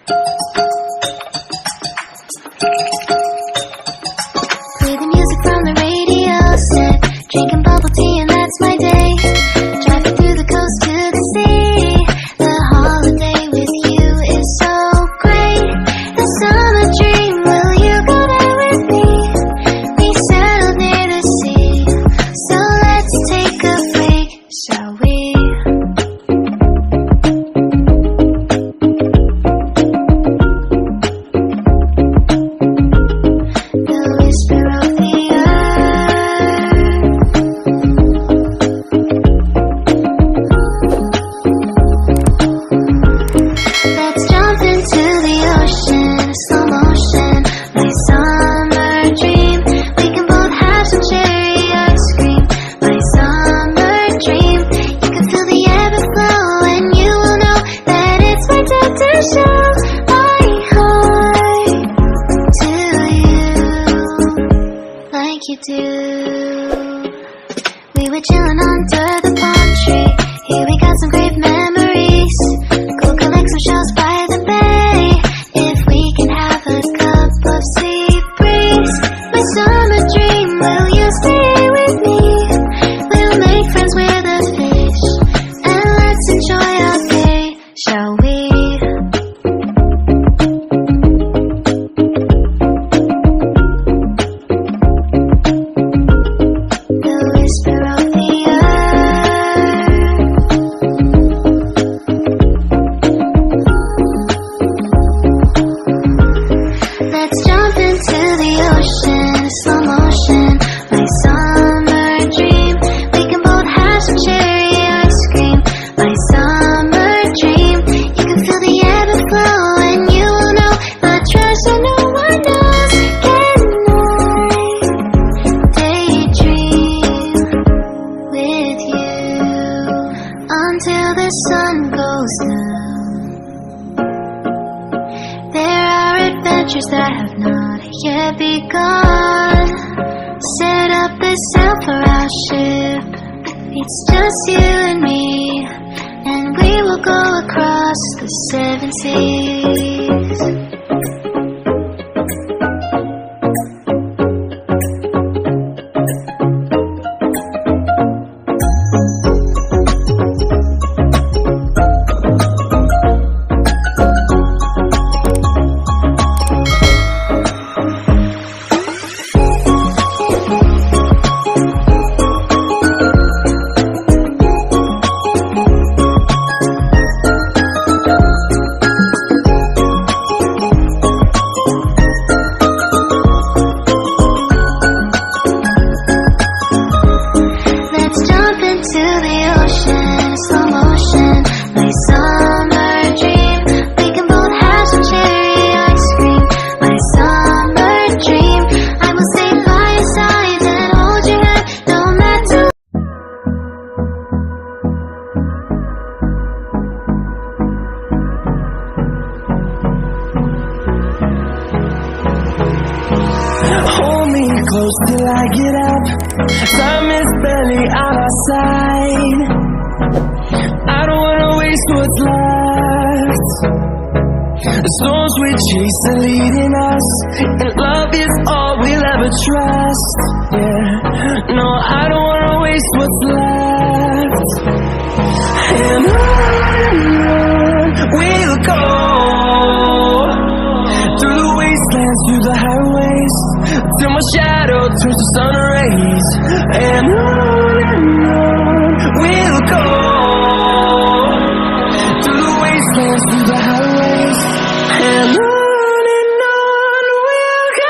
Play the music from the radio set, drinking bubble tea and that's my day. Driving through the coast to the sea. The holiday with you is so great. The summer dream, will you go there with me? We settled near the sea, so let's take a break, shall we? The whisper of the Let's jump into the ocean, slow motion, my summer dream. We can both have some cherry ice cream, my summer dream. You can feel the ebb and flow, and you will know that it's my time to show my heart to you, like you do. We were chilling under the palm tree. Here we got some great memories. Go collect some shells by the bay. If we can have a cup of sea breeze. My summer dream, will you stay with me? We'll make friends with the fish, and let's enjoy our day, shall we? The whisper of the Let's jump into the ocean, slow motion, my summer dream. We can both have some cherry ice cream, my summer dream. You can feel the ebb and flow, and you will know the treasure no one knows. Can I daydream with you until the sun goes down? There are adventures that have not yet begun. Set up the sail for our ship. It's just you and me, and we will go across the 7 seas. Let's jump into the ocean, slow motion, my summer dream. We can both have some cherry ice cream, my summer dream. I will stay by your side and hold your hand, no matter. Hold me close till I get up. Time is barely on our side. I don't wanna waste what's left. The storms we chase are leading us, and love is all we'll ever trust. Yeah, no, I don't wanna waste what's left. And on we'll go, through the wastelands, through the highways, till my shadow turns to sun rays. And on we'll go, through the wastelands, through the highways. And on we'll go.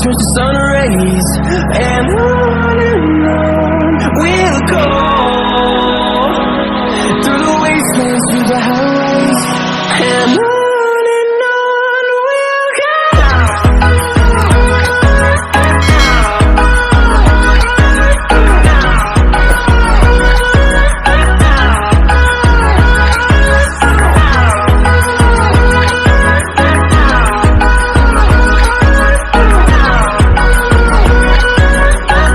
towards the sun rays, and on we'll go, through the wastelands, through the highways, and on.